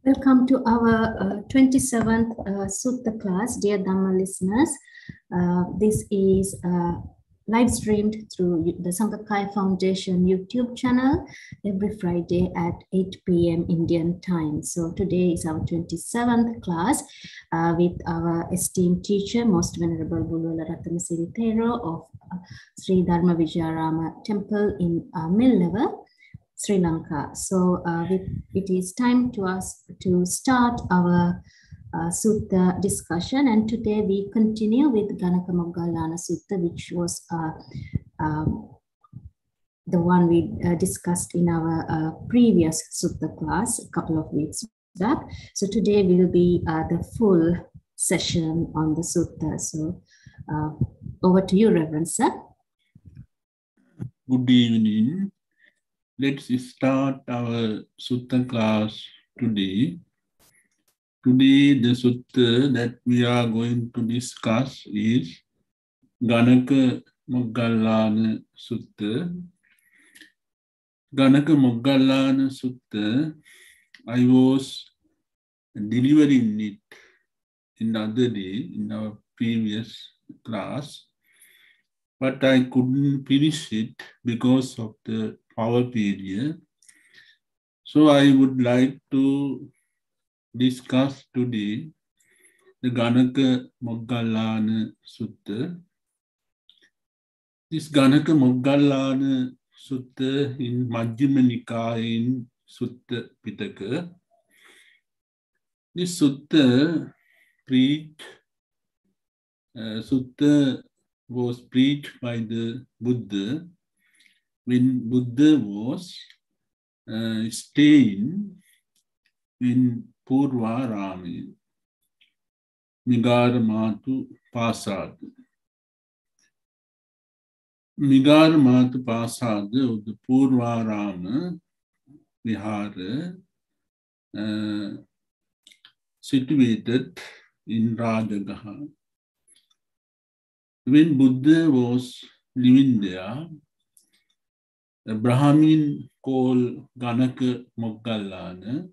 Welcome to our 27th Sutta class, dear Dhamma listeners. This is live streamed through the Sangakai Foundation YouTube channel every Friday at 8 p.m. Indian time. So today is our 27th class with our esteemed teacher, Most Venerable Bulwala Rattanasiri Thero of Sri Dharma Vijayarama Temple in Mill Level, Sri Lanka. So it is time to us to start our Sutta discussion, and today we continue with Ganaka Moggallana Sutta, which was the one we discussed in our previous Sutta class a couple of weeks back. So today will be the full session on the Sutta. So over to you, Reverend Sir. Good evening. Let's start our Sutta class today. Today, the Sutta that we are going to discuss is Ganaka Moggallana Sutta. Ganaka Moggallana Sutta, I was delivering it in the other day in our previous class, but I couldn't finish it because of the power failure. So I would like to discuss today the Ganaka Moggallana Sutta. This Ganaka Moggallana Sutta in Majjhima Nikaya in Sutta Pitaka. This Sutta was preached by the Buddha when Buddha was staying in Purvarama, Migaramatu Pasad. Migaramatu Pasad of the Purvarama Vihara, situated in Rajagaha. When Buddha was living there, a Brahmin called Ganaka Moggallana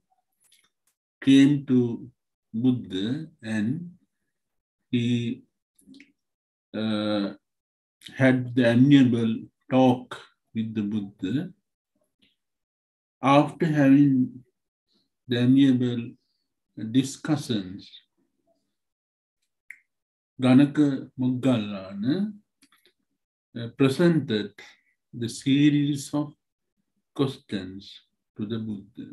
came to Buddha and he had the amiable talk with the Buddha. After having the amiable discussions, Ganaka Moggallana presented the series of questions to the Buddha.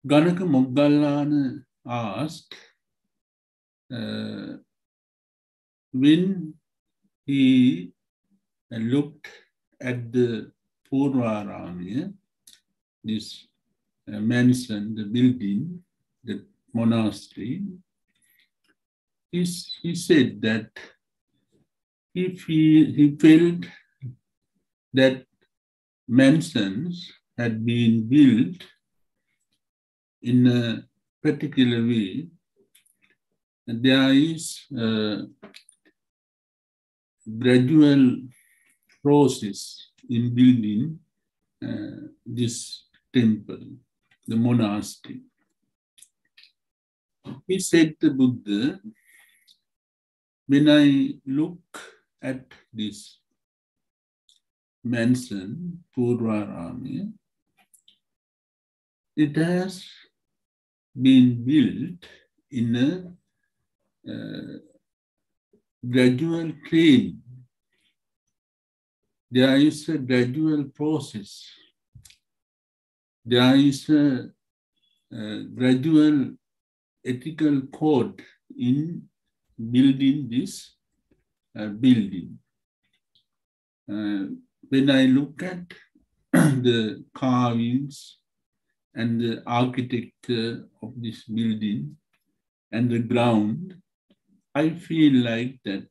Ganaka Moggallana asked, when he looked at the Purvarama, this mansion, the building, the monastery, he said that he felt that mansions had been built in a particular way. There is a gradual process in building this temple, the monastery. He said to Buddha, when I look at this mansion, Purvarama, it has been built in a gradual training. There is a gradual process. There is a gradual ethical code in building this building. When I look at the carvings and the architecture of this building and the ground, I feel like that.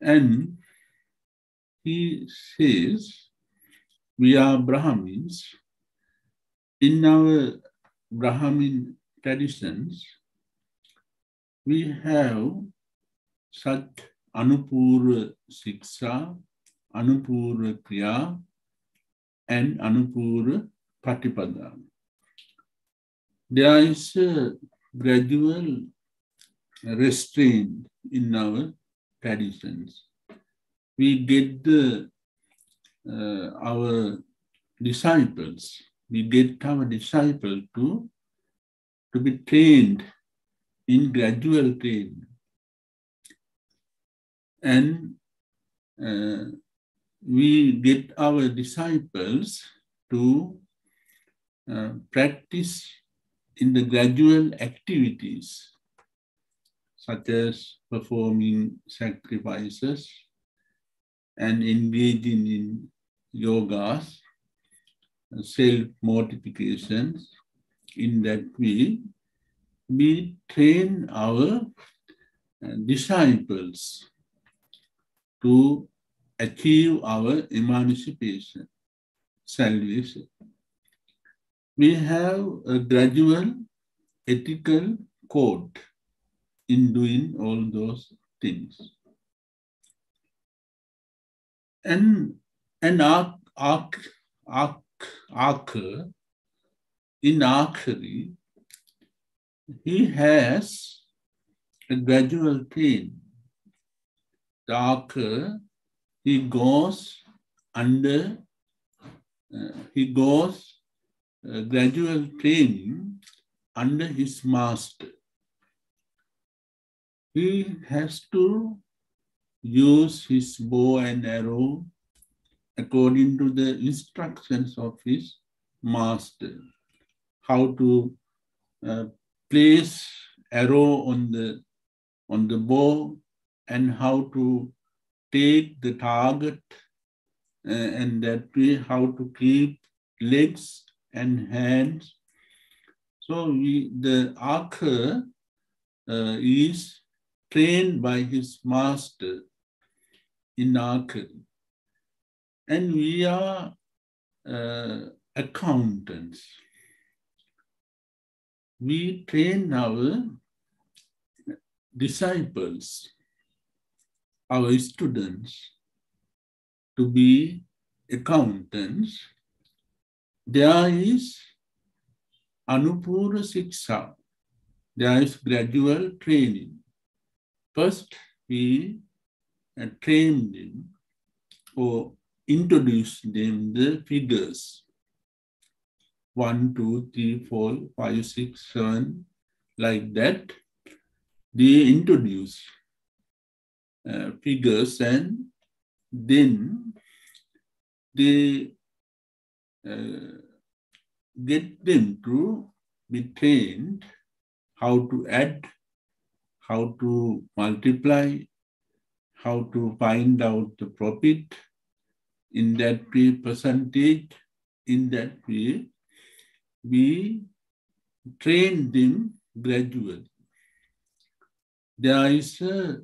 And he says, we are Brahmins. In our Brahmin traditions, we have such Anupurva Siksha, Anupurva Kriya, and Anupura Patipada. There is a gradual restraint in our traditions. We get our disciples to be trained in gradual training. And we get our disciples to practice in the gradual activities, such as performing sacrifices and engaging in yogas, self-mortifications. In that way, we train our disciples to achieve our emancipation, salvation. We have a gradual ethical code in doing all those things. And in archery, he has a gradual training. The archer, he goes gradual training under his master. He has to use his bow and arrow according to the instructions of his master. How to place arrow on the bow, and how to take the target, and that way how to keep legs and hands. So the archer is trained by his master in archery. And we are accountants. We train our disciples, our students, to be accountants. There is Anupura Siksha. There is gradual training. First, we train them or introduce them the figures. 1, 2, 3, 4, 5, 6, 7, like that. They introduce figures, and then they get them to be trained how to add, how to multiply, how to find out the profit in that way, percentage. In that way, we train them gradually. There is a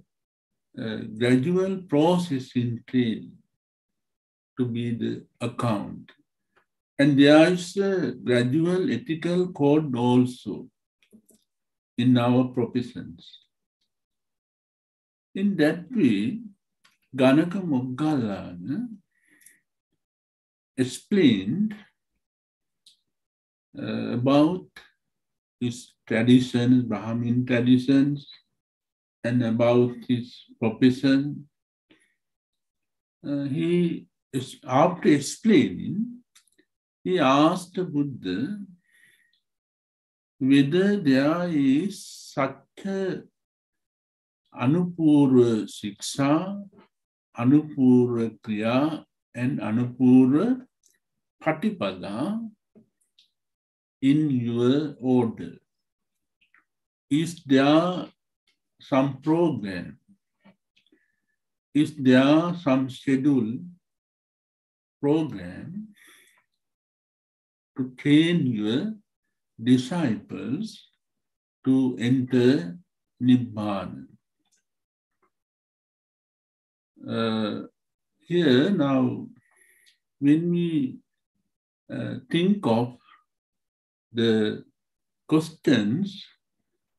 gradual process in training to be the account. And there is a gradual ethical code also in our professions. In that way, Ganaka Moggallana explained about his traditions, Brahmin traditions, and about his profession. After explaining, he asked the Buddha whether there is such a Anupura Siksha, Anupura Kriya, and Anupura Patipada in your order. Is there some program? Is there some schedule program to train your disciples to enter Nibbana? Here now, when we think of the questions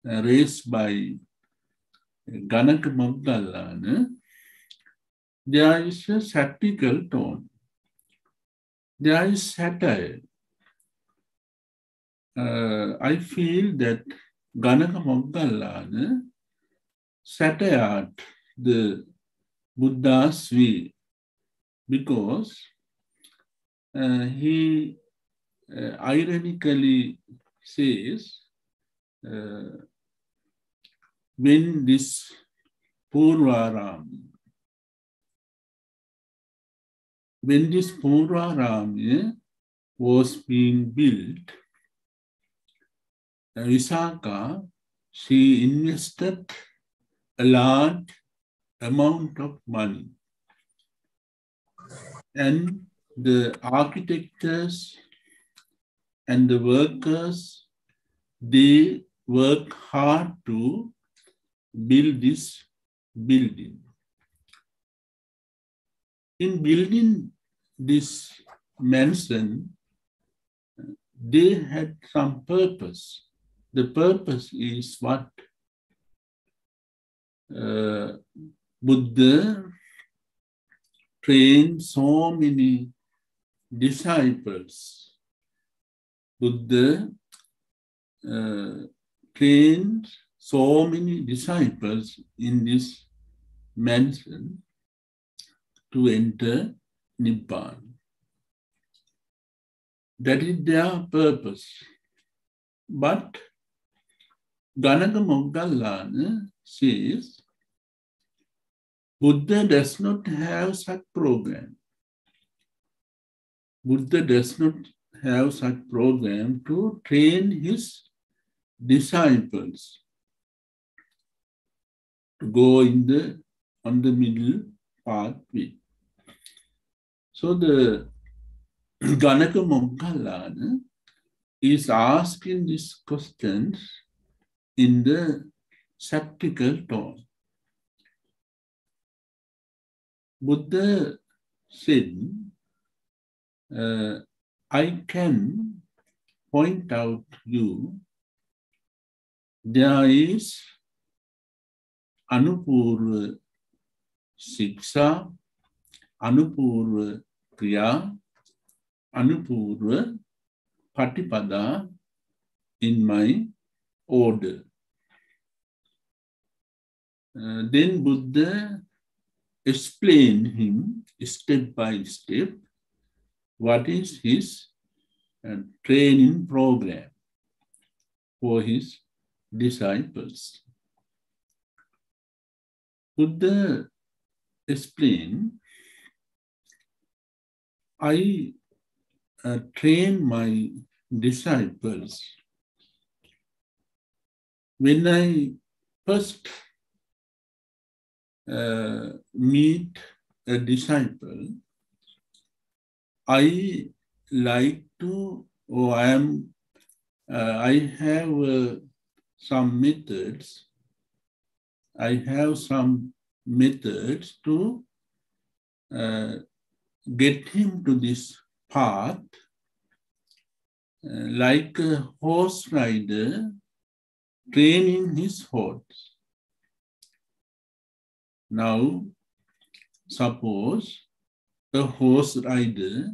raised by Ganaka Moggallana, there is a satirical tone. there is satire. I feel that Ganaka Moggallana satired the Buddha's way because he ironically says when this Purvarama was being built, Visakha, she invested a large amount of money. And the architects and the workers, they work hard to build this building. In building this mansion, they had some purpose. The purpose is what Buddha trained so many disciples. Buddha trained so many disciples in this mansion to enter Nibbana. That is their purpose. But Ganaka Moggallana says Buddha does not have such program. Buddha does not have such program to train his disciples to go on the middle pathway. So the Ganaka Moggallana is asking these questions in the skeptical tone. Buddha said, I can point out you, there is Anupurva Siksha, Anupurva Kriya, Anupurva Patipada in my order. Then Buddha explained him step by step what is his training program for his disciples. Buddha explained, I train my disciples. When I first meet a disciple, I like to, or I have some methods. I have some methods to get him to this path, like a horse rider training his horse. Now, suppose a horse rider,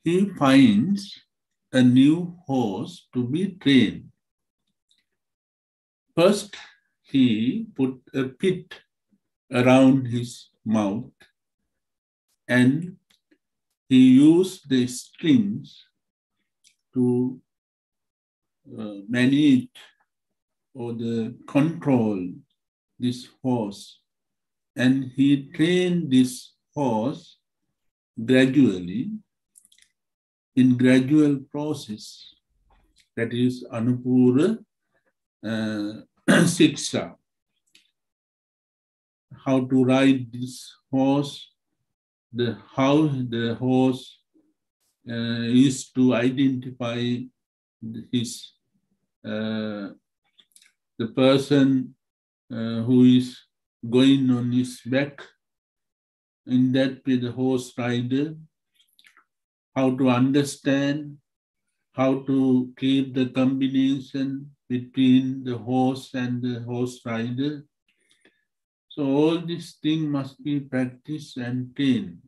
he finds a new horse to be trained. First, he put a pit around his mouth and he used the strings to manage or control this horse. And he trained this horse gradually in gradual process. That is Anupurva Siksha. How to ride this horse, how the horse is to identify his the person who is going on his back. In that way, the horse rider, how to understand, how to keep the combination between the horse and the horse rider. So all these things must be practiced and trained.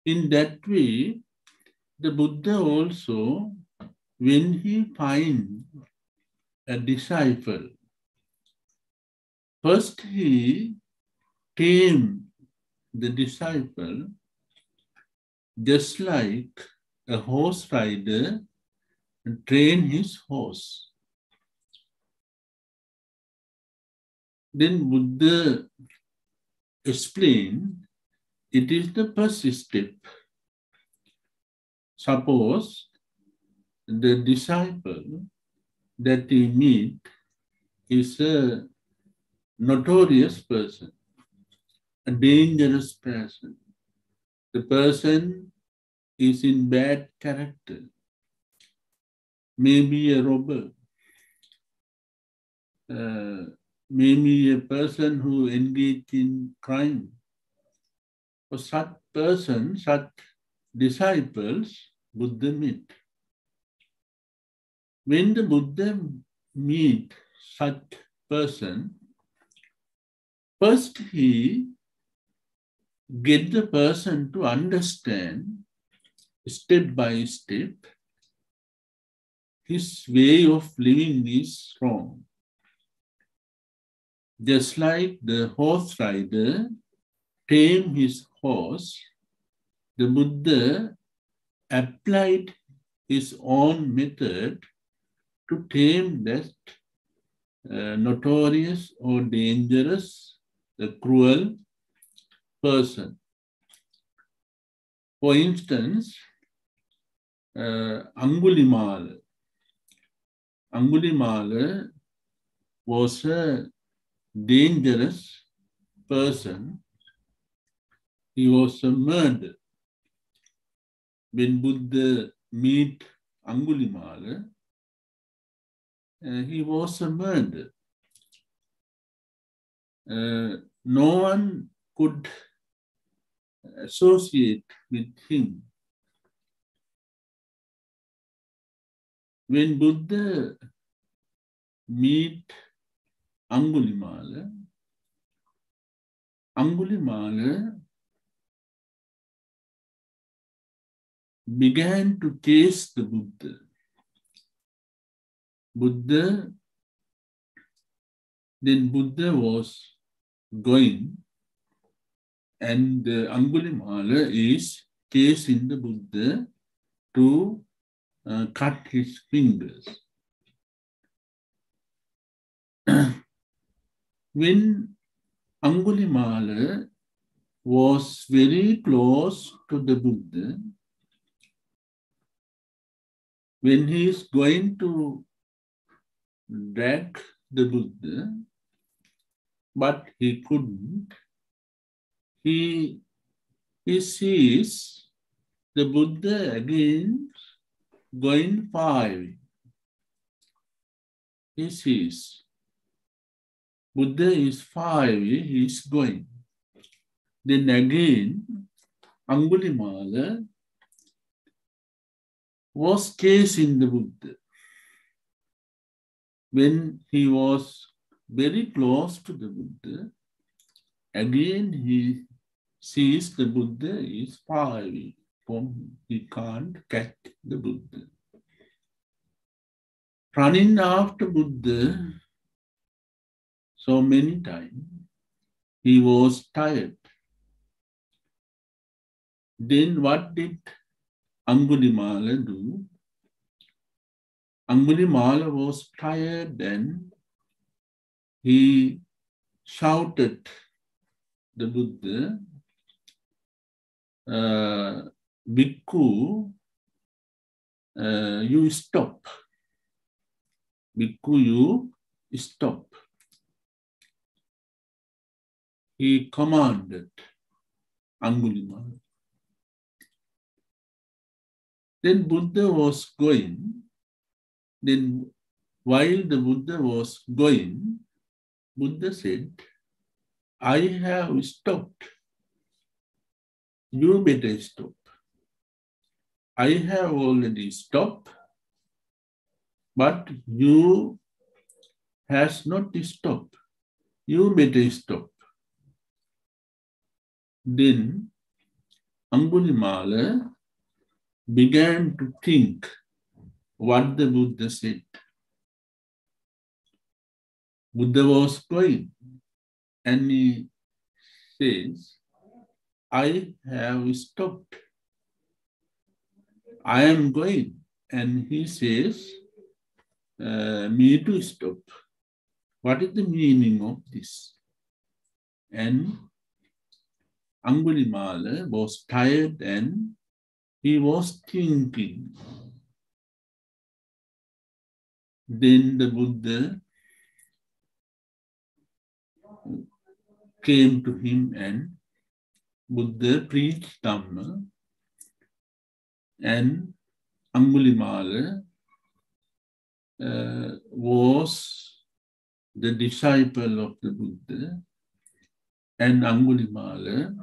In that way, The Buddha also, when he finds a disciple, first he tames the disciple just like a horse rider train his horse. Then Buddha explained it is the first step. Suppose the disciple that we meet is a notorious person, a dangerous person. The person is in bad character, maybe a robber, maybe a person who engaged in crime. For such persons, such disciples, Buddha meet. When the Buddha meet such person, first he get the person to understand step by step his way of living is wrong. Just like the horse rider tamed his horse, the Buddha applied his own method to tame that notorious or dangerous, cruel person. For instance, Angulimala was a dangerous person. He was a murderer. When Buddha meet Angulimala, he was a murderer. No one could associate with him. When Buddha meet Angulimala began to chase the Buddha. Then Buddha was going, and Angulimala is chasing the Buddha to cut his fingers. When Angulimala was very close to the Buddha, when he is going to drag the Buddha, but he couldn't, he sees the Buddha again going far away. He sees Buddha is far away, he is going. Then again, Angulimala was chasing the Buddha. When he was very close to the Buddha, again he sees the Buddha is far away from him. He can't catch the Buddha. Running after Buddha so many times, he was tired. Then what did Angulimala do? Angulimala was tired and he shouted the Buddha, Bhikkhu, you stop. Bhikkhu, you stop. He commanded Angulimala. Then Buddha was going. Then while the Buddha was going, Buddha said, I have stopped. You better stop. I have already stopped, but you has not stopped. You better stop. Then Angulimala began to think what the Buddha said. Buddha was going, and he says, I have stopped. I am going. And he says, me to stop. What is the meaning of this? And Angulimala was tired and he was thinking. Then the Buddha came to him and Buddha preached Dhamma, and Angulimala was the disciple of the Buddha, and Angulimala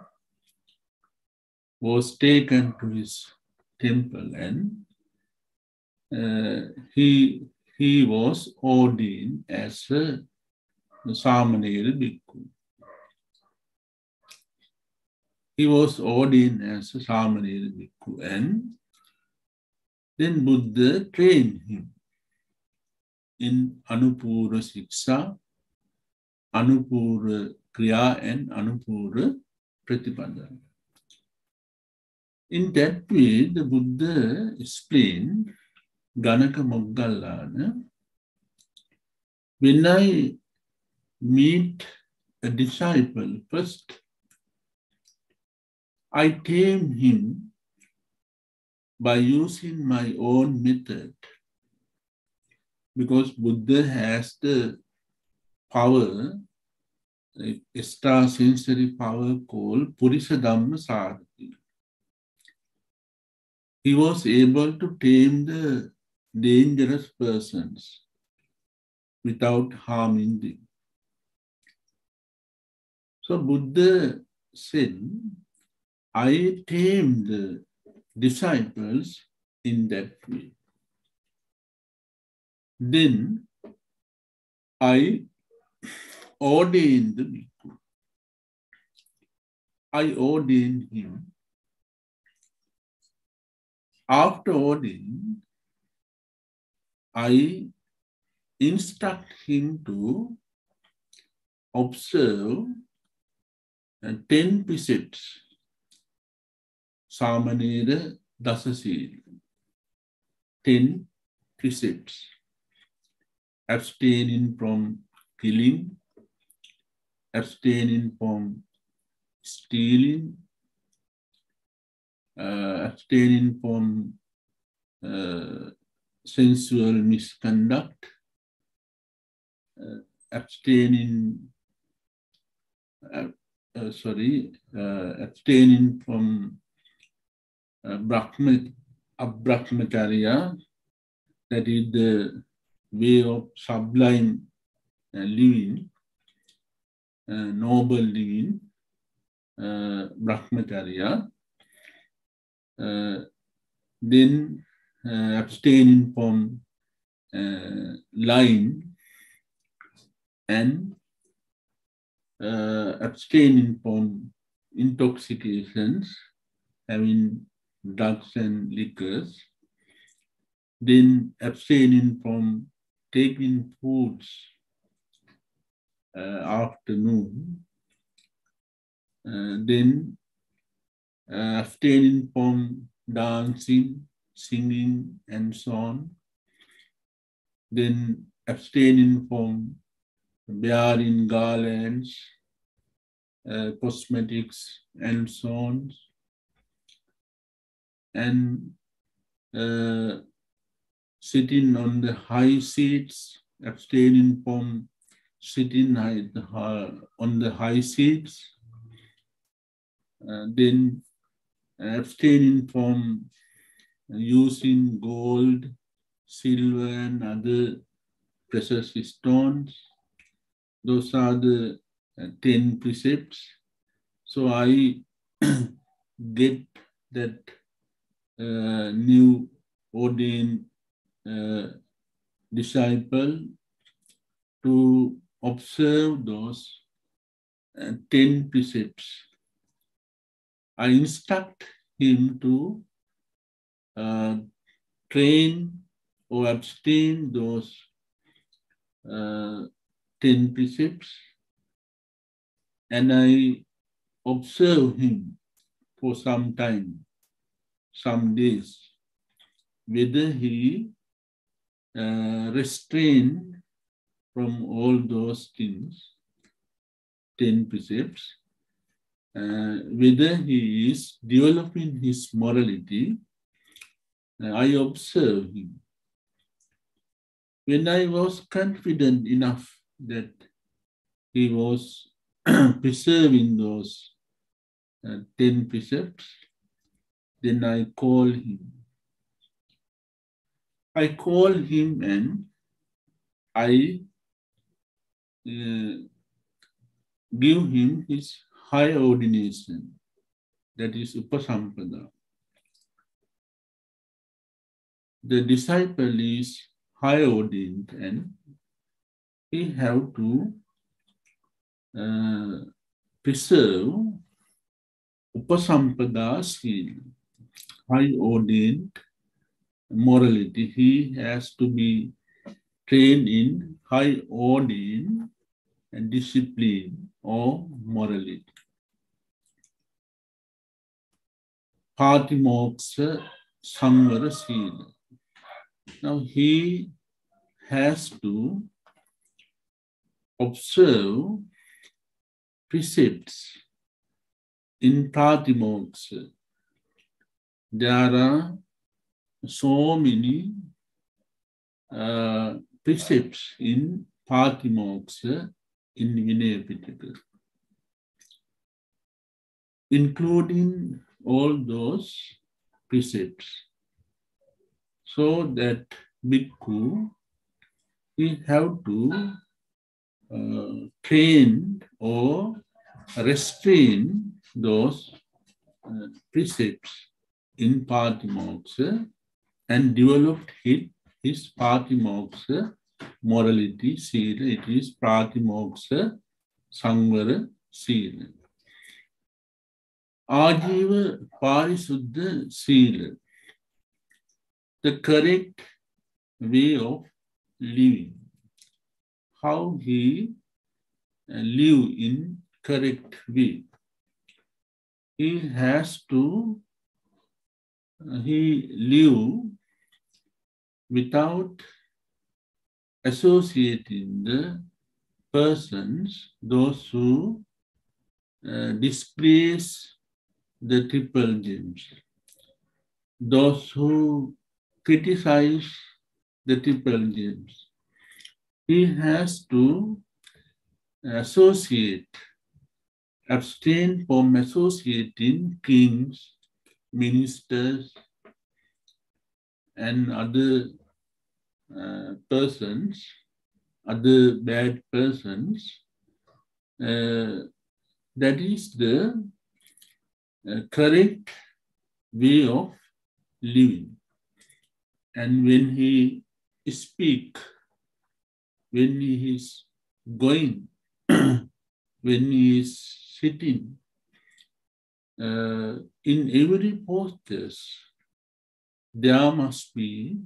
was taken to his temple, and he was ordained as a Samanera Bhikkhu. He was ordained as a Samanera Bhikkhu, and then Buddha trained him in Anupura Siksha, Anupura Kriya, and Anupura Pratipada. In that way, the Buddha explained Ganaka Moggallana, when I meet a disciple, first I tame him by using my own method, because Buddha has the power, extrasensory power called Purisa Dhamma Sarathi. He was able to tame the dangerous persons without harming them. So Buddha said, I tame the disciples in that way. Then I ordained the bhikkhu. I ordained him. After ordaining, I instruct him to observe 10 precepts, Samanera Dasasila, 10 precepts, abstaining from killing, abstaining from stealing, abstaining from sensual misconduct, abstaining from Abhrahmacharya, that is the way of sublime living, noble living, Brahmacharya. Then abstaining from lying, and abstaining from intoxications, having drugs and liquors. Then abstaining from taking foods afternoon. Then abstaining from dancing, singing, and so on. Then abstaining from wearing garlands, cosmetics, and so on. And sitting on the high seats, abstaining from sitting on the high seats. Then abstaining from using gold, silver, and other precious stones. Those are the 10 precepts. So I get that new ordained disciple to observe those 10 precepts. I instruct him to train or abstain those 10 precepts, and I observe him for some time, some days, whether he restrained from all those things, 10 precepts, whether he is developing his morality. I observe him. When I was confident enough that he was preserving those 10 precepts, then I call him. I call him and I give him his high ordination, that is Upasampada. The disciple is high ordained and he have to preserve Upasampada skill, high ordained morality. He has to be trained in high ordained and discipline or morality. Patimoksha Samvara Sila. Now he has to observe precepts in Patimoksha. There are so many precepts in Patimoksha in Vinaya Pitaka, including all those precepts, so that bhikkhu, he have to train or restrain those precepts in Patimoksha and developed his Patimoksha morality sila. It is Patimoksha Samvara sila. Ajiva Parisuddha sila. The correct way of living. How he live in correct way. He has to live without associating the persons, those who displace the triple gems, those who criticize the triple gems. He has to abstain from associating kings, ministers, and other persons, other bad persons. That is the correct way of living. And when he speaks, when he is going, when he is sitting, in every posture, there must be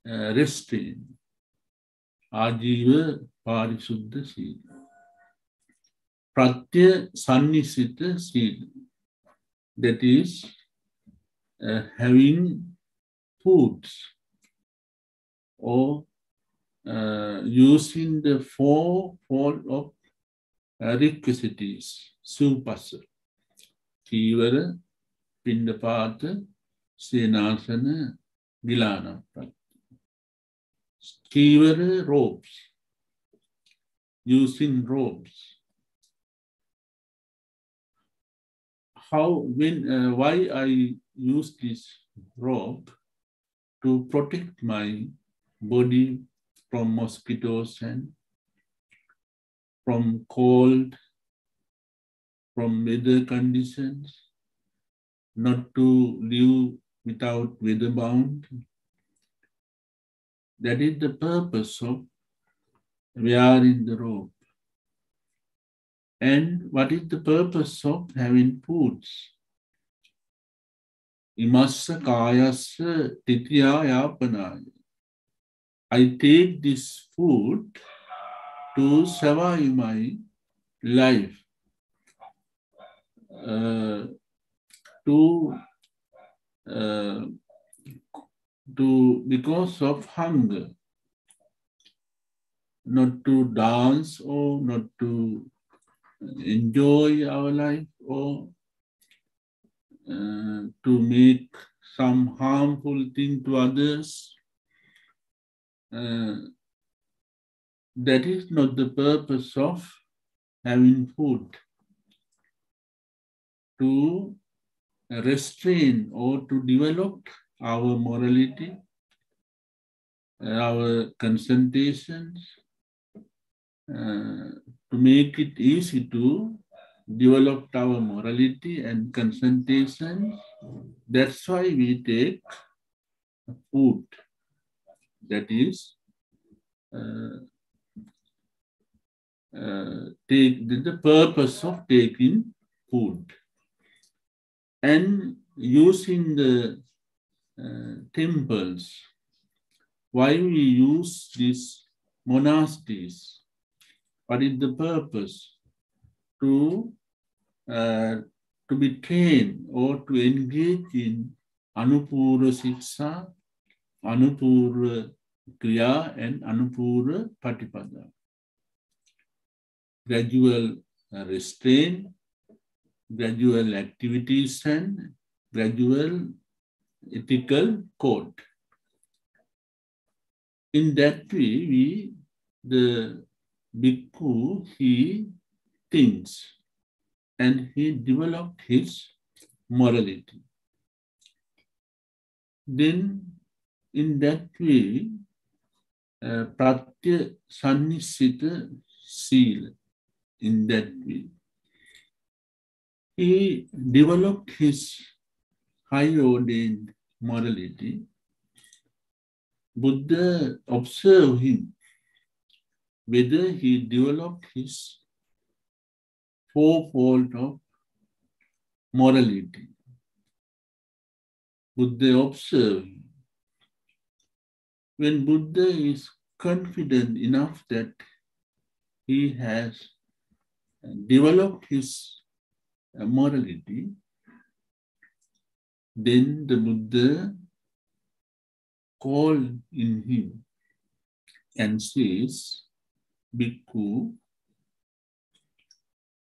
restraint. Ajiva Parisuddha Sila. Pratya Sannisita Sila. That is having foods or using the fourfold of requisites, supasa, Chivara, Pindapata, Senasana, Gilana. Chivara, robes, using robes. Why I use this robe? To protect my body from mosquitoes and from cold, from weather conditions, not to live without weather bound. That is the purpose of wearing the robe. And what is the purpose of having foods? Imassa kayassa titiya yapanaya. I take this food to survive my life, because of hunger, not to dance or not to enjoy our life or to make some harmful thing to others. That is not the purpose of having food. To restrain or to develop our morality, our concentrations, to make it easy to develop our morality and concentration. That's why we take food. That is, take the purpose of taking food. And using the temples, why we use these monasteries? What is the purpose? To be trained or to engage in Anupura Siksha, Anupura Kriya, and Anupura Patipada. Gradual restraint, gradual activities, and gradual ethical code. In that way, the bhikkhu, he thinks and he developed his morality. Then, in that way, Pratya Sannissita Sila, in that way, he developed his high ordained morality. Buddha observed him, whether he developed his fourfold of morality. Buddha observed him. When Buddha is confident enough that he has developed his morality, then the Buddha called in him and says, Bhikkhu,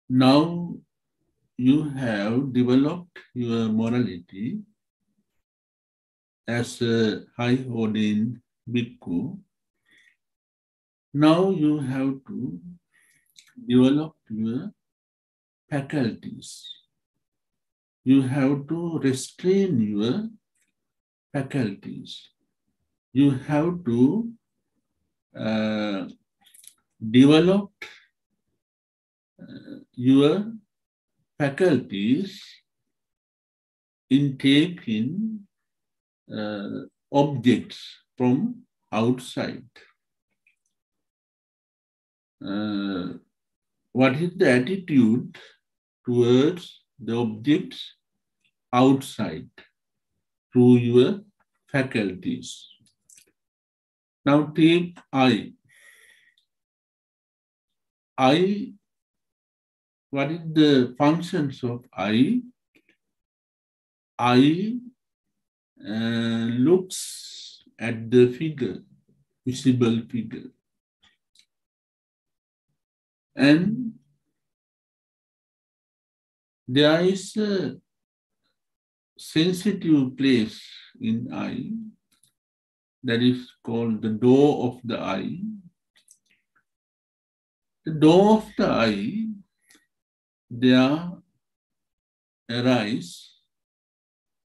now you have developed your morality as a high ordained bhikkhu. Now you have to develop your faculties. You have to restrain your faculties. You have to develop your faculties in taking objects from outside. What is the attitude towards the objects outside through your faculties? Now take I. I, what is the functions of I? I looks at the figure, visible figure. And there is a sensitive place in eye that is called the door of the eye. The door of the eye, there arise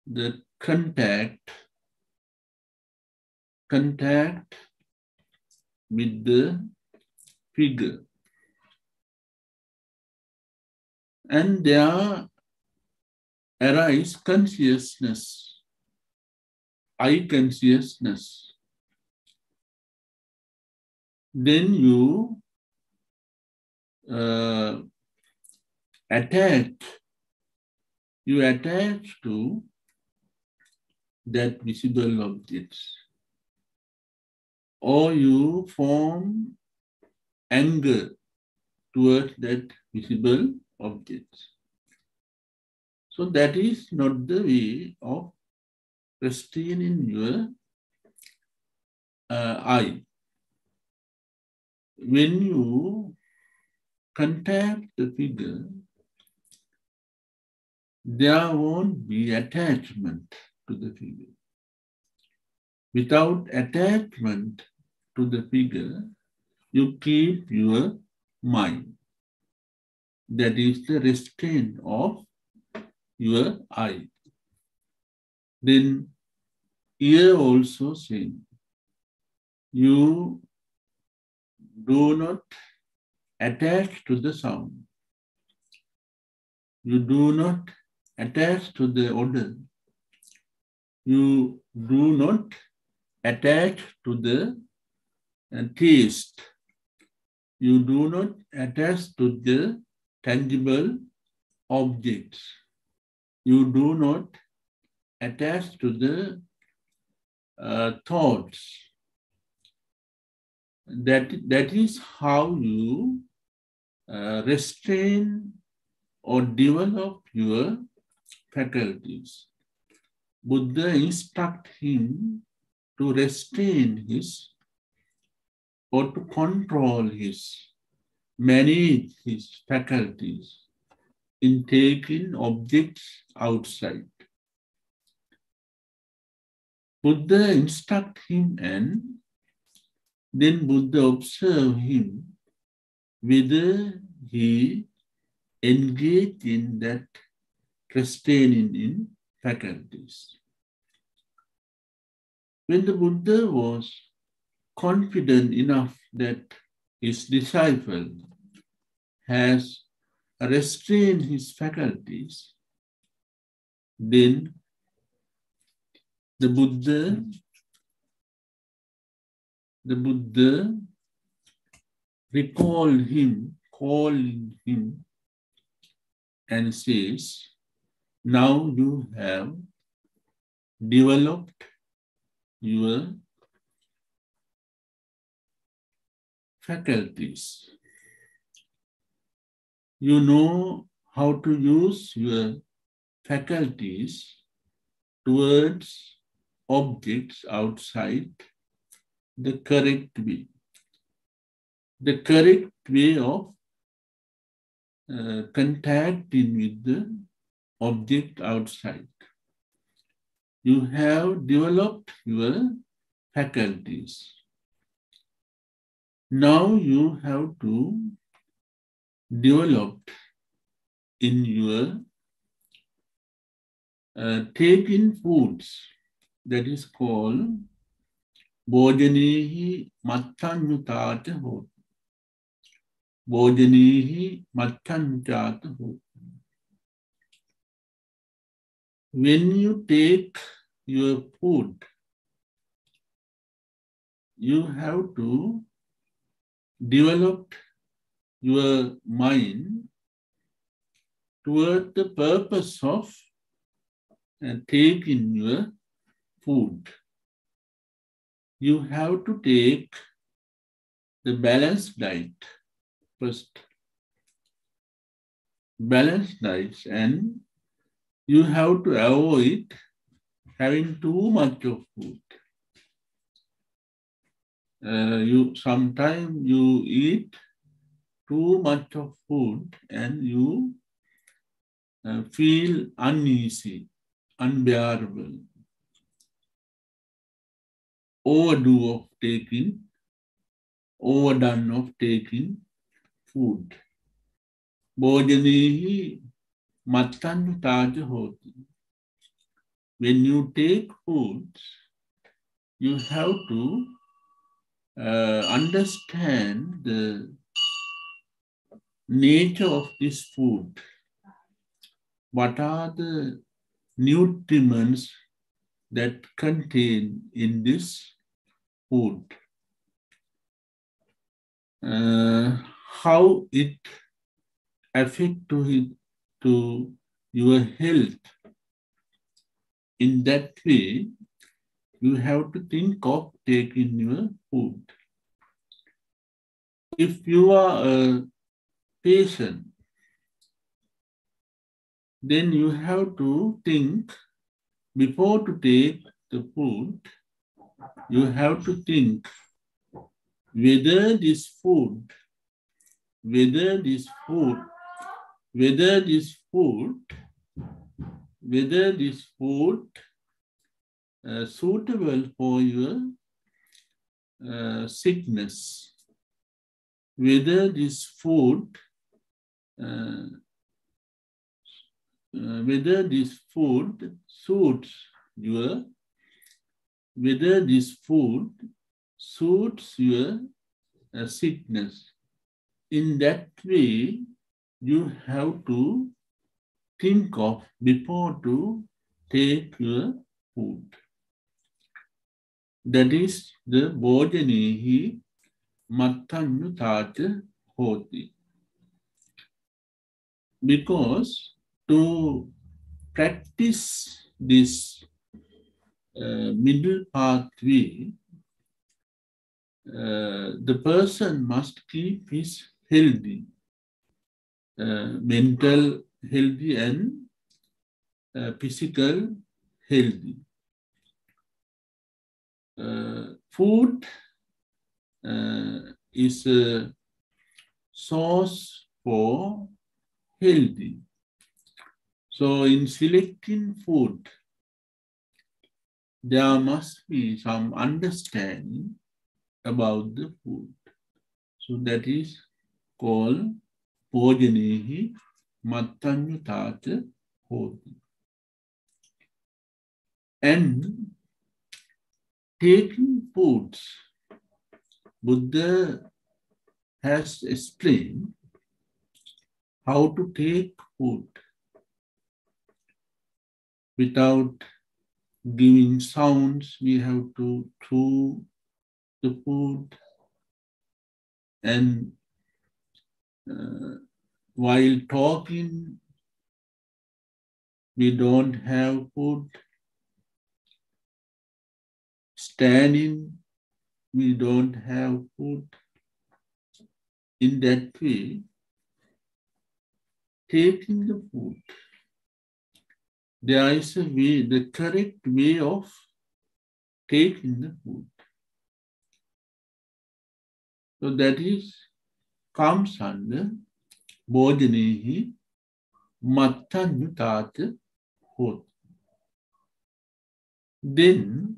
the contact with the figure. And there arise consciousness, eye consciousness. Then you attach to that visible objects, or you form anger towards that visible object. So that is not the way of restraining your eye. When you contact the figure, there won't be attachment to the figure. Without attachment to the figure, you keep your mind. That is the restraint of your eye. Then ear also same. You do not attach to the sound. You do not attach to the odor. You do not attach to the taste. You do not attach to the tangible objects. You do not attach to the thoughts. That is how you restrain or develop your faculties. Buddha instruct him to restrain his or to control his, manage his faculties in taking objects outside. Buddha instruct him and then Buddha observe him whether he engaged in that restraining in faculties. When the Buddha was confident enough that his disciple has restrained his faculties, then the Buddha calling him and says, now you have developed your faculties. You know how to use your faculties towards objects outside the correct way. The correct way of contacting with the object outside. You have developed your faculties. Now you have to develop in your taking foods, that is called Bhojanehi Mattanyutata Hoti. Bhojanehi Mattanyutata Hoti. When you take your food, you have to develop your mind toward the purpose of taking your food. You have to take the balanced diet first. Balanced diet, and you have to avoid having too much of food. Sometimes you eat too much of food and you feel uneasy, unbearable, overdone of taking food. Bhojanehi Mattanyutata Hoti. When you take food, you have to understand the nature of this food. What are the nutriments that contain in this food? How it affects to your health In that way, you have to think of taking your food. If you are a patient, then you have to think before to take the food, you have to think whether this food suitable for your sickness, whether this food suits your, whether this food suits your sickness. In that way, you have to think of before to take your food. That is the Bhojanehi Mattanyutata Hoti. Because to practice this middle pathway, the person must keep his healthy, mental healthy and physical healthy. Food is a source for healthy. So in selecting food, there must be some understanding about the food. So that is called Bhojanehi Mattanyutata Hoti. And taking foods, Buddha has explained how to take food without giving sounds. We have to chew the food, and while talking, we don't have food. Standing, we don't have food. In that way, taking the food, there is a way, the correct way of taking the food. So that is, comes under Bhojanehi Mattanyutata Hoti. Then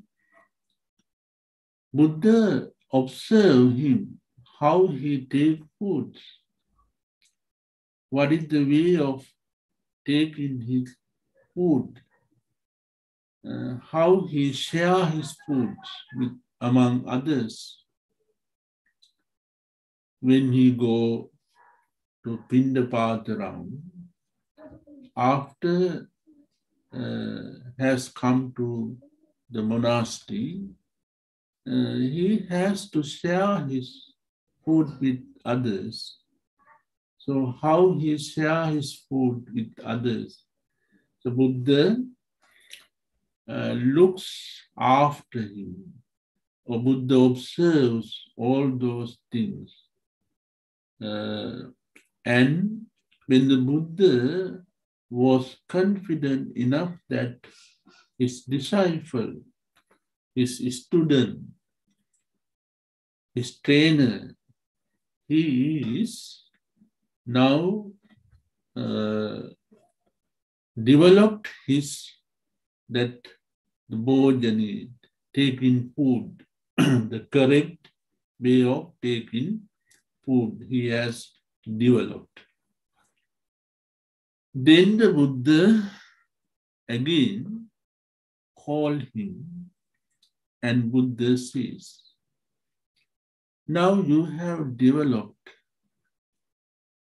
Buddha observed him, how he takes food. What is the way of taking his food? How he shares his food among others. When he go to Pindapata round, after has come to the monastery, he has to share his food with others. So how he shares his food with others? The Buddha looks after him, or Buddha observes all those things. And when the Buddha was confident enough that his disciple, his student, his trainer, he is now developed that the Bhojani, taking food, the correct way of taking food he has developed. Then the Buddha again called him, and Buddha says, now you have developed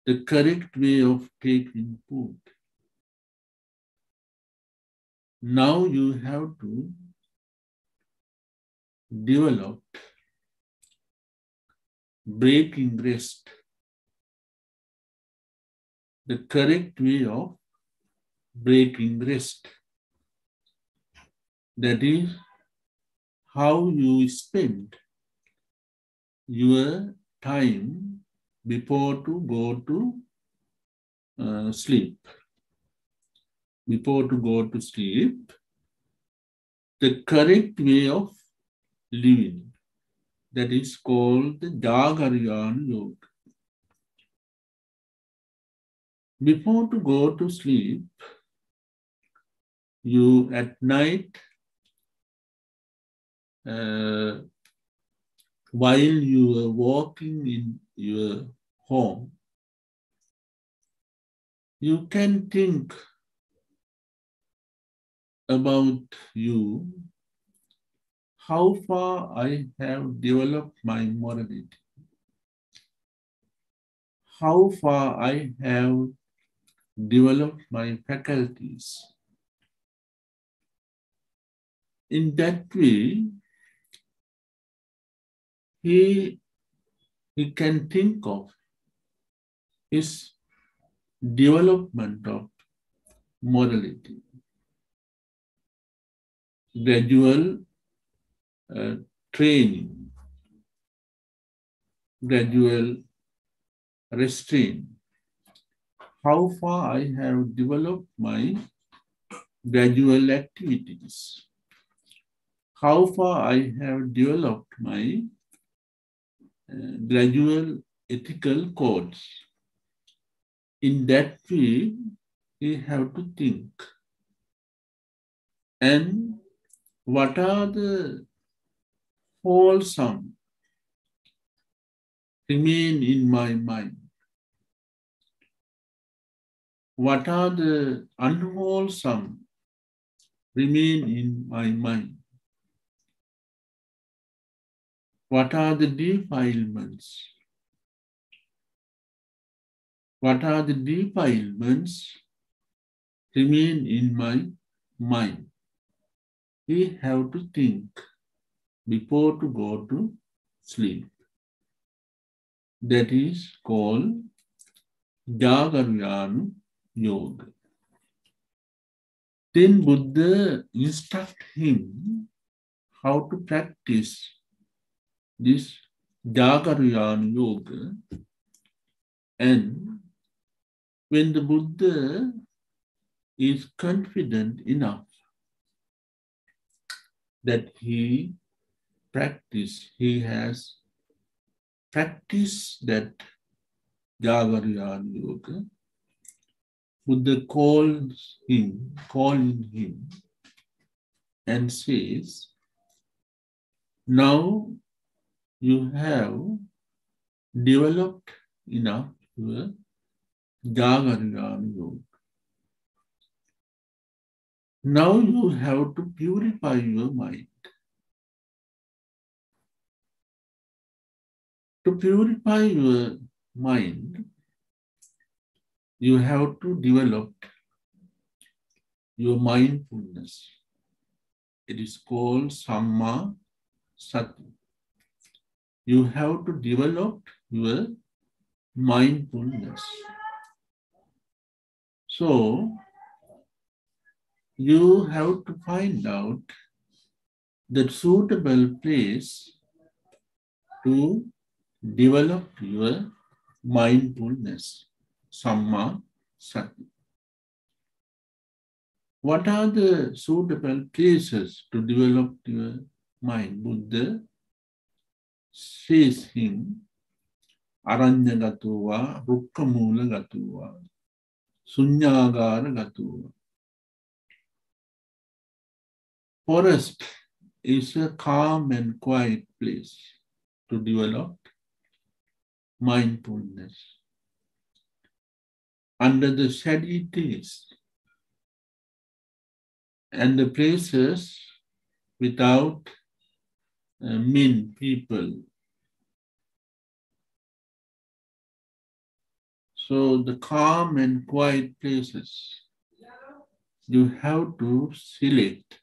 the correct way of taking food. Now you have to develop breaking rest, the correct way of breaking rest. That is how you spend your time before to go to sleep. Before to go to sleep, the correct way of living. That is called the Jagarayana Yoga. Before to go to sleep, you at night, while you are walking in your home, you can think about you, how far I have developed my morality, how far I have developed my faculties. In that way, he can think of his development of morality, gradual training, gradual restraint. How far I have developed my gradual activities, how far I have developed my gradual ethical codes. In that way, we have to think. And what are the wholesome remain in my mind? What are the unwholesome remain in my mind? What are the defilements? What are the defilements remain in my mind? We have to think before to go to sleep. That is called Jagarayana Yoga. Then Buddha instruct him how to practice this Jagarayana Yoga. And when the Buddha is confident enough that he has practiced that Jagarayana Yoga, Buddha calls him and says, now you have developed enough your Jagarayana Yoga. Now you have to purify your mind. To purify your mind, you have to develop your mindfulness. It is called Samma Sati. You have to develop your mindfulness. So, you have to find out the suitable place to develop your mindfulness, Samma Sati. What are the suitable places to develop your mind? Buddha says him, Aranya Gatuva, Rukkamula Gatuva, Sunyagara Gatuva. Forest is a calm and quiet place to develop mindfulness. Under the shady trees and the places without mean people. So the calm and quiet places, you have to select.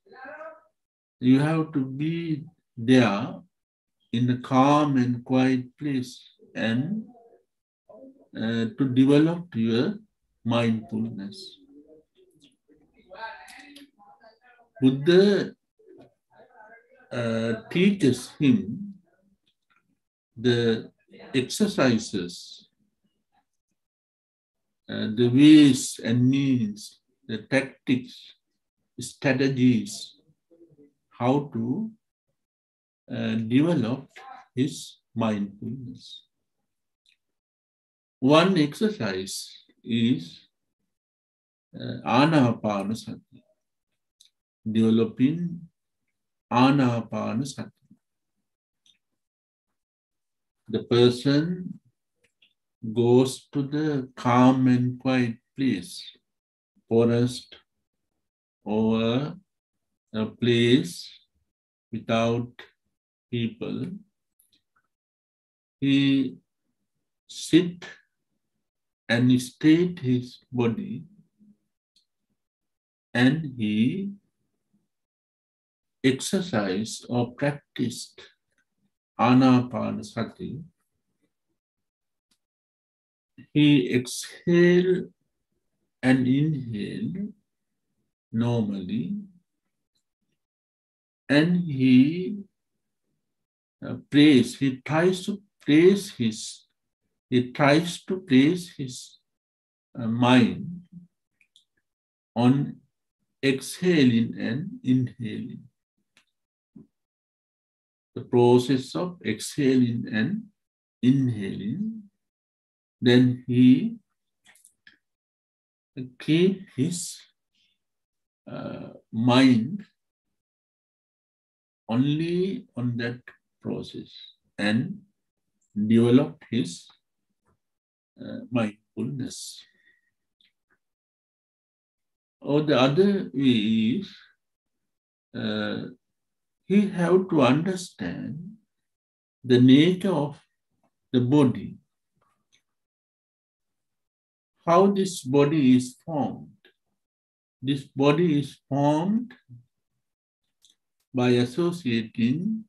You have to be there in a calm and quiet place and to develop your mindfulness. Buddha teaches him the exercises, the ways and means, the tactics, strategies, how to develop his mindfulness. One exercise is Anapanasati, developing Anapanasati. The person goes to the calm and quiet place, forest, or a place without people. He sit and straight his body, and he exercised or practiced Anapanasati. He exhale and inhale normally, and he tries to place his mind on exhaling and inhaling. The process of exhaling and inhaling, then he keep his mind only on that process and develop his mindfulness. Or the other way is he have to understand the nature of the body, how this body is formed. This body is formed by associating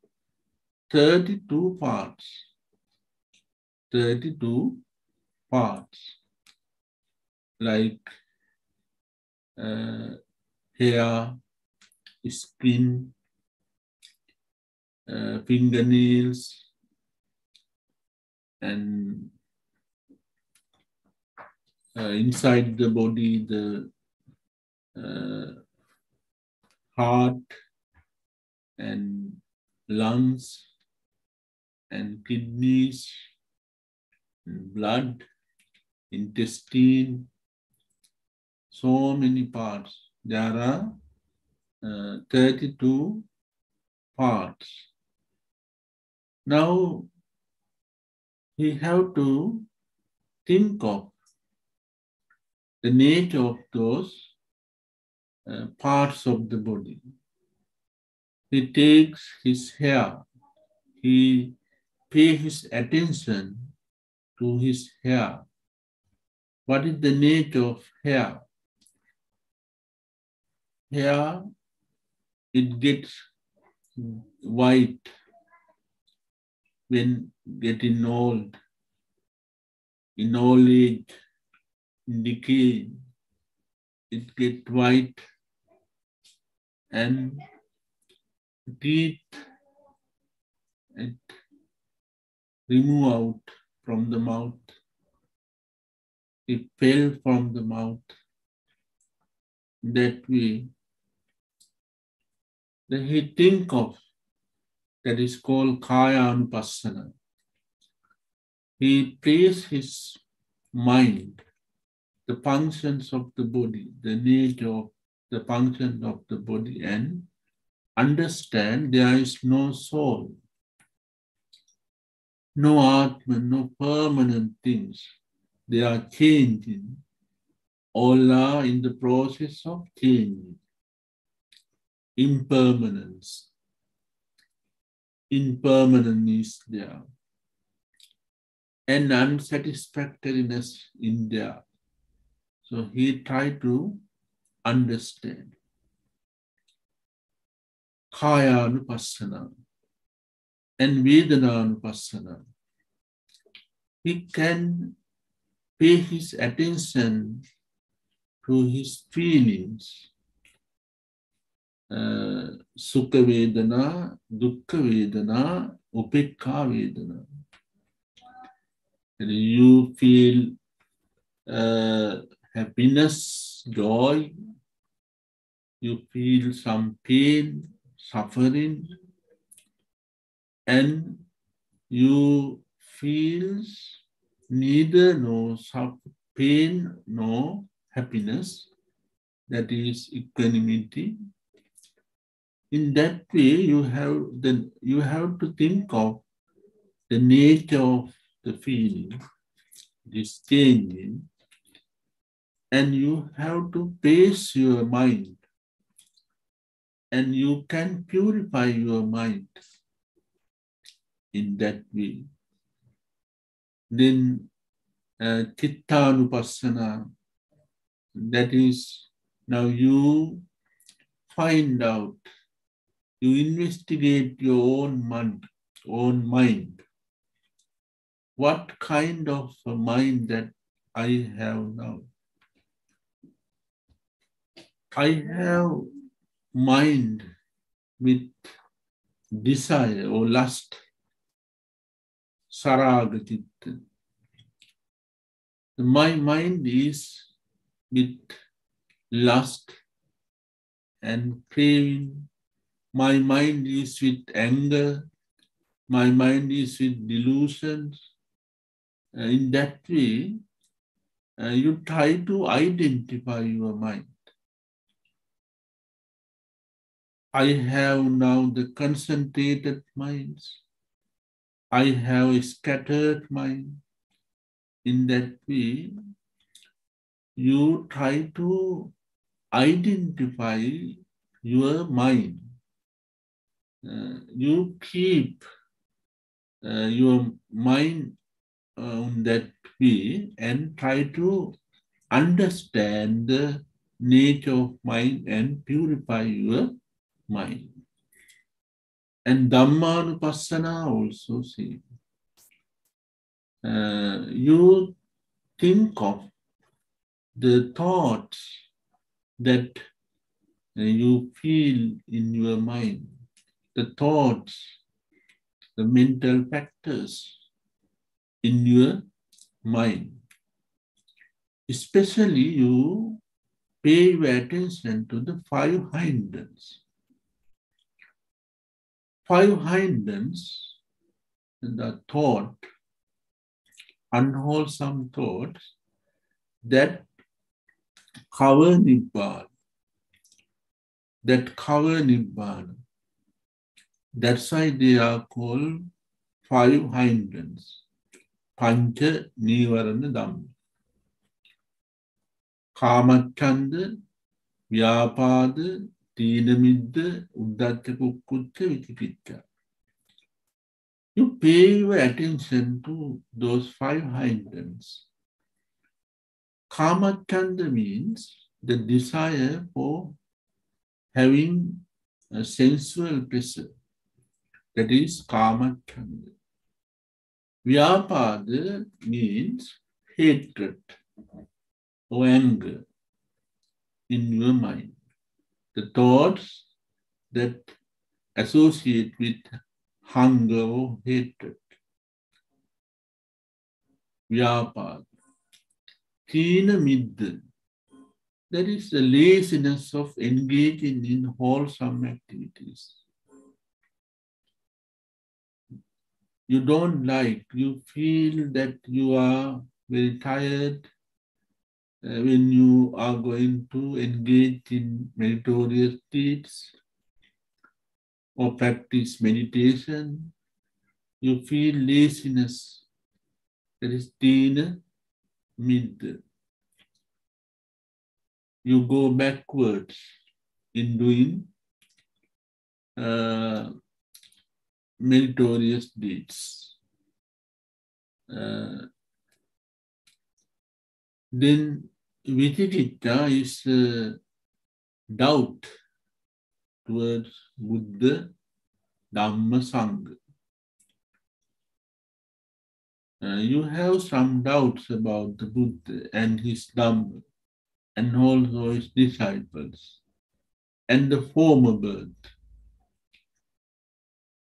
32 parts. 32 parts, like hair, skin, fingernails, and inside the body, the heart and lungs and kidneys, and blood, intestine, so many parts. There are 32 parts. Now, we have to think of the nature of those parts of the body. He takes his hair, he pays his attention to his hair. What is the nature of hair? Hair, it gets white when getting old, in old age, in decay, it gets white, and teeth, it remove out from the mouth. It fell from the mouth. That way, then he think of, that is called Kaya Anupassana. He places his mind, the functions of the body, the nature of the function of the body, and understand there is no soul, no Atma, no permanent things. They are changing. All are in the process of changing. Impermanence. Impermanence is there. And unsatisfactoriness in there. So he tried to understand. Kaya Anupassana and Vedana Anupassana. He can pay his attention to his feelings, Sukha Vedana, Dukkha Vedana, Upekha Vedana. And you feel happiness, joy, you feel some pain, suffering, and you feel neither no pain nor happiness. That is equanimity. In that way, you have to think of the nature of the feeling, this changing, and you have to pace your mind, and you can purify your mind in that way. Then Chittanupassana, that is, now you find out, you investigate your own mind. What kind of a mind that I have now? I have mind with desire or lust, saraga citta. My mind is with lust and craving. My mind is with anger. My mind is with delusions. In that way, you try to identify your mind. I have now the concentrated minds. I have a scattered mind. In that way, you try to identify your mind. You keep your mind on that way and try to understand the nature of mind and purify your mind. And Dhammanupassana also say, you think of the thoughts that you feel in your mind, the thoughts, the mental factors in your mind. Especially you pay attention to the five hindrance. Five hindrance, the thought, unwholesome thoughts that cover Nibbana. That cover Nibbana. That's why they are called five hindrance. Pancha Nivarana Dhamma. Kamacchanda, Vyapada, Tinamidda, Uddhacca Kukkutta, Vicikicca. You pay your attention to those five hindrance. Kamacchanda means the desire for having a sensual pleasure. That is Kamacchanda. Vyapada means hatred or anger in your mind. The thoughts that associate with hunger or hatred. Vyapada. Tina midda. That is the laziness of engaging in wholesome activities. You don't like, you feel that you are very tired when you are going to engage in meritorious deeds or practice meditation. You feel laziness. That is Tina midda. You go backwards in doing meritorious deeds. Then Vicikicca is doubt towards Buddha, Dhamma, Sangha. You have some doubts about the Buddha and his Dhamma and also his disciples. and the former birth.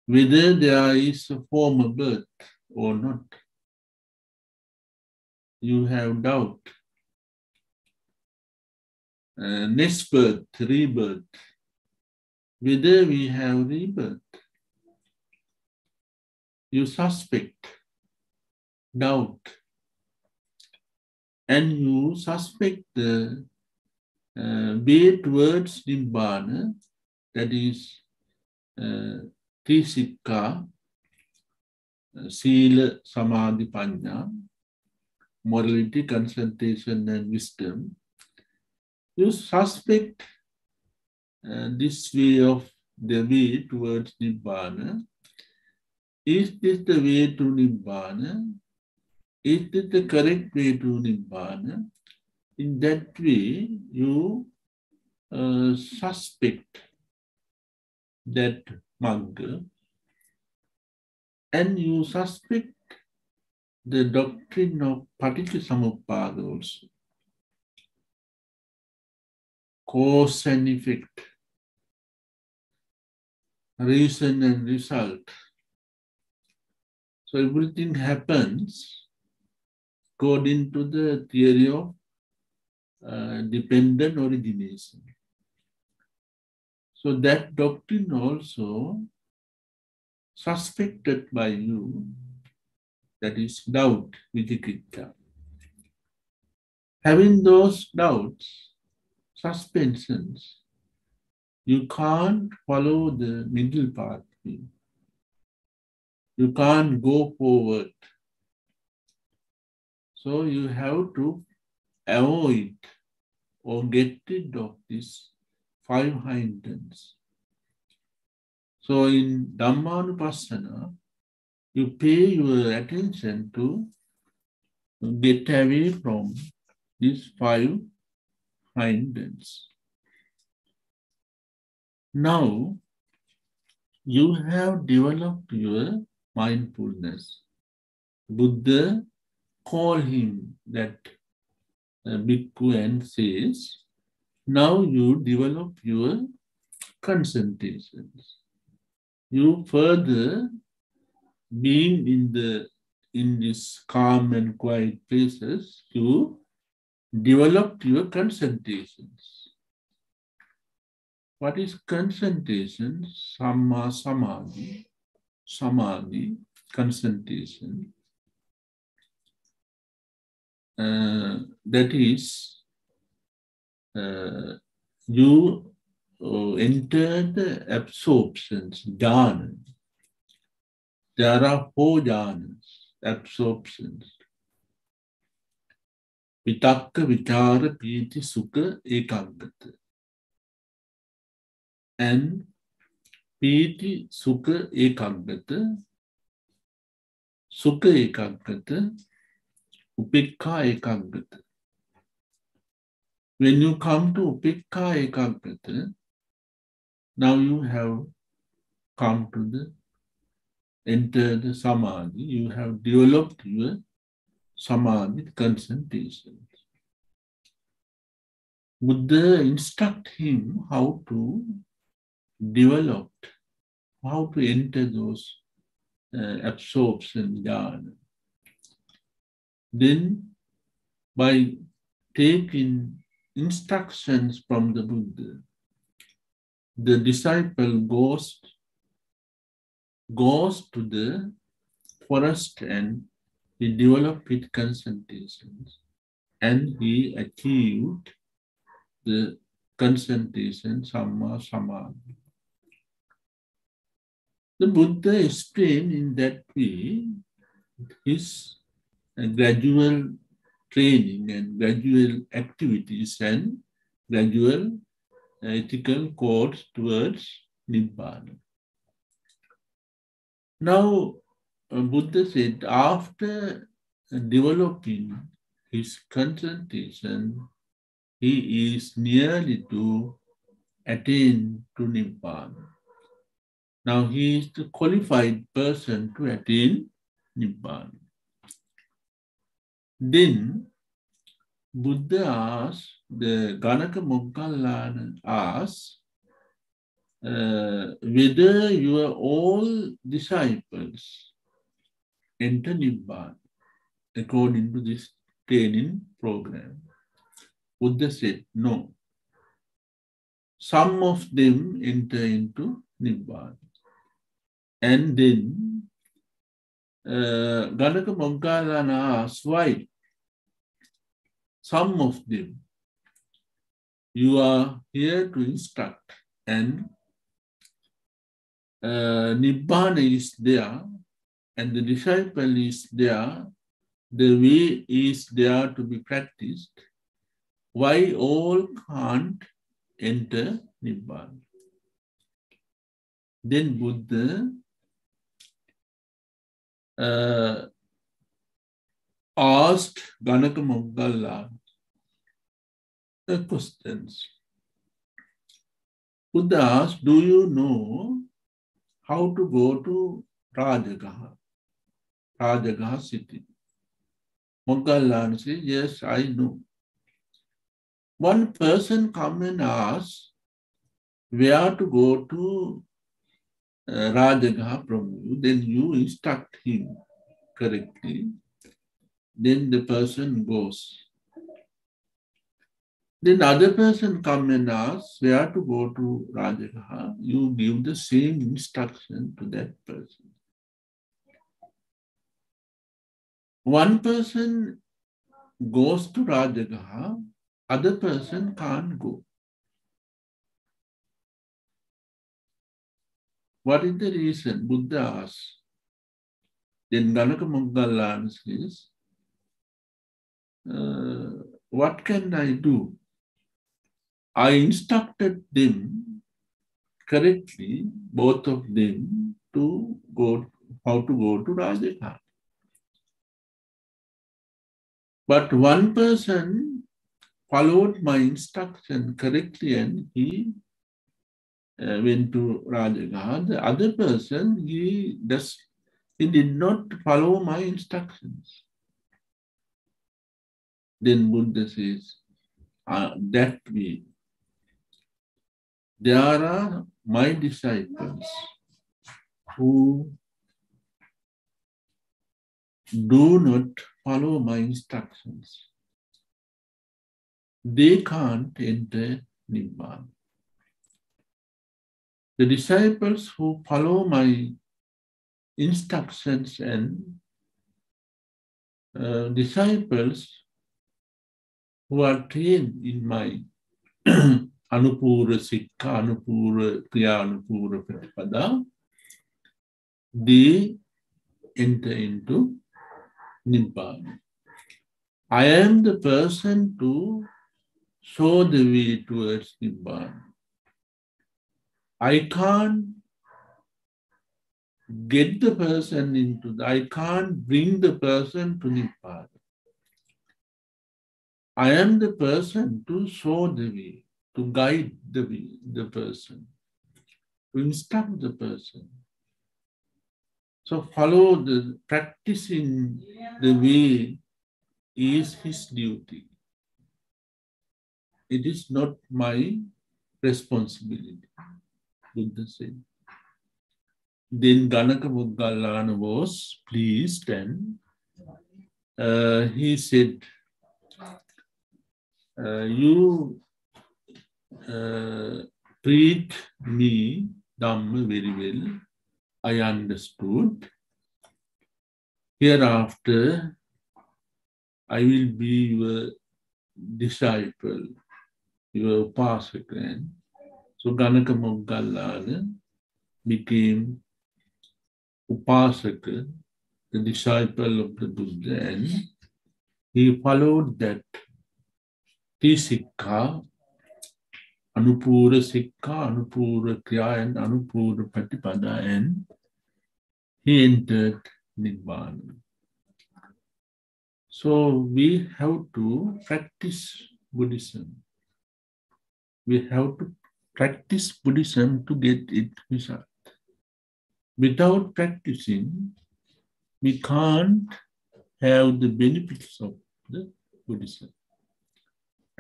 Whether there is a former birth or not, you have doubt. Next birth, rebirth. Whether we have rebirth, you suspect, doubt, and you suspect the way towards Nibbana, that is Trisikka, Sila, Samadhi, Panya, morality, concentration, and wisdom. You suspect this way of the way towards Nibbana. Is this the way to Nibbana? Is this the correct way to Nibbana? In that way, you suspect that Magga, and you suspect the doctrine of Paticcasamuppada also. Cause and effect, reason and result. So everything happens according to the theory of dependent origination. So that doctrine also suspected by you, that is doubt, vicikicca. Having those doubts, suspensions, you can't follow the middle pathway. You can't go forward. So you have to avoid or get rid of these 5 hindrances. So in Dhammanupassana, you pay your attention to get away from these 5 hindrances. Now, you have developed your mindfulness. Buddha called him that bhikkhu and says, now you develop your concentrations. You further being in this calm and quiet places, you develop your concentrations. What is concentration? Samma samadhi, samadhi, concentration. That is, you enter the absorptions, jhana. There are 4 jhanas, absorptions. Vitakka, vichara, piti, sukha, ekaggata. And piti, sukha, ekaggata, sukha ekaggata, upekka ekaggata. When you come to upekka ekaggata, now you have come to enter the samadhi, you have developed your samadhi concentration. Buddha instruct him how to develop, how to enter those absorption jhana. Then, by taking instructions from the Buddha, the disciple goes to the forest and he developed his concentrations and he achieved the concentration Samma Samadhi. The Buddha explained in that way his gradual training and gradual activities and gradual ethical course towards Nibbana. Now, Buddha said, after developing his concentration, he is nearly to attain to Nibbana. Now, he is the qualified person to attain Nibbana. Then, Buddha asked, the Ganaka Moggallana asked, whether your all disciples enter Nibbana according to this training program. Buddha said, no. Some of them enter into Nibbana. And then Ganaka Moggallana asked, why? Some of them. You are here to instruct, and Nibbana is there, and the disciple is there, the way is there to be practiced. Why all can't enter Nibbana? Then Buddha asked Ganaka Moggallana questions. Buddha asked, do you know how to go to Rajagaha city? Moggallana said, yes, I know. One person come and ask where to go to Rajagaha from you, then you instruct him correctly. Then the person goes. Then other person come and ask where to go to Rajagaha. You give the same instruction to that person. One person goes to Rajagaha, other person can't go. What is the reason? Buddha asks. Then Ganaka Moggallana says, what can I do? I instructed them correctly, both of them, to go how to go to Rajagaha. But one person followed my instruction correctly and he went to Rajagaha. The other person, he did not follow my instructions. Then Buddha says, that way, there are my disciples who do not follow my instructions. They can't enter Nibbana. The disciples who follow my instructions and disciples who are trained in my Anupura Sikha, Anupura Kriya, Anupura Pratipada, they enter into Nibbana. I am the person to show the way towards Nibbana. I can't get the person I can't bring the person to Nibbana. I am the person to show the way, to guide the person, to instruct the person. So practicing the way is his duty. It is not my responsibility, Buddha said. Then Ganaka Moggallana was pleased and he said, you treat me, Dhamma, very well. I understood. Hereafter, I will be your disciple, your upasaka. So Ganaka Moggallana became upasaka, the disciple of the Buddha, and he followed that Sikha, Anupura Sikha, Anupura Kriya, and Anupura Pratipada, and he entered Nibbana. So we have to practice Buddhism. We have to practice Buddhism to get it result. Without practicing, we can't have the benefits of the Buddhism.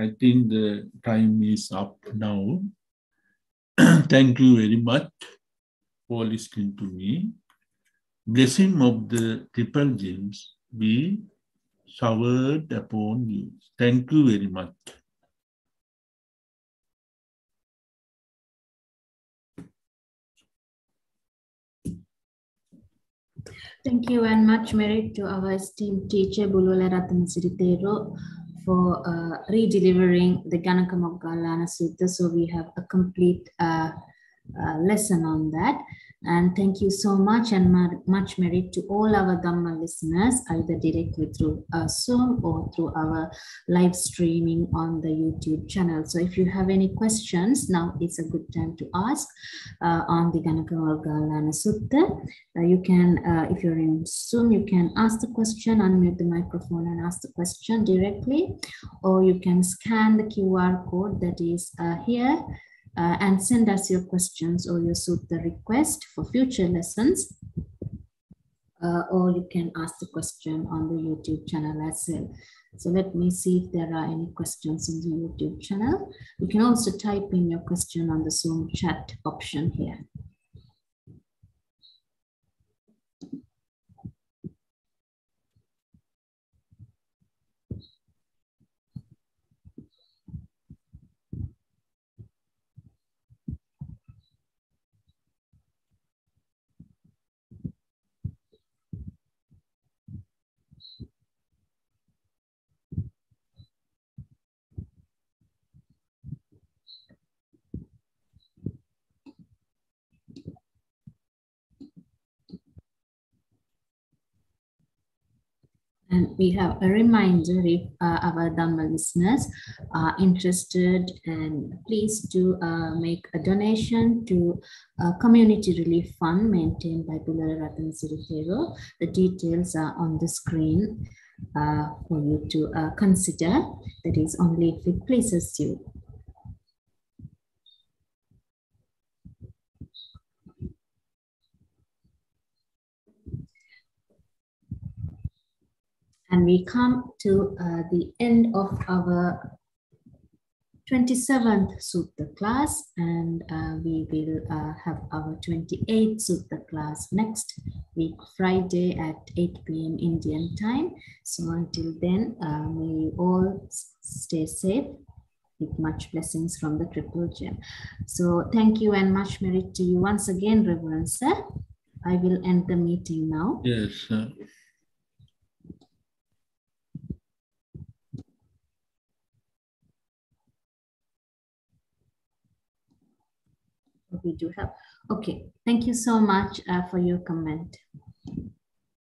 I think the time is up now. Thank you very much for listening to me. Blessing of the triple gems be showered upon you. Thank you very much. Thank you and much merit to our esteemed teacher Bulola Ratanasiditero for re-delivering the Ganaka Moggallana Sutta. So we have a complete lesson on that. And thank you so much and much merit to all our Dhamma listeners, either directly through Zoom or through our live streaming on the YouTube channel. So if you have any questions, now is a good time to ask on the Ganaka Moggallana Sutta. You can, if you're in Zoom, you can ask the question, unmute the microphone and ask the question directly, or you can scan the QR code that is here and send us your questions or your sutta request for future lessons, or you can ask the question on the YouTube channel as well. So let me see if there are any questions on the YouTube channel. You can also type in your question on the Zoom chat option here. And we have a reminder, if our Dhamma listeners are interested, and please do make a donation to a community relief fund maintained by Bulola Ratanasiditero. The details are on the screen for you to consider. That is only if it pleases you. And we come to the end of our 27th Sutta class, and we will have our 28th Sutta class next week, Friday at 8 p.m. Indian time. So until then, may you all stay safe with much blessings from the Triple Gem. So thank you and much merit to you once again, Reverend Sir. I will end the meeting now. Yes. We do have. Okay, thank you so much for your comment.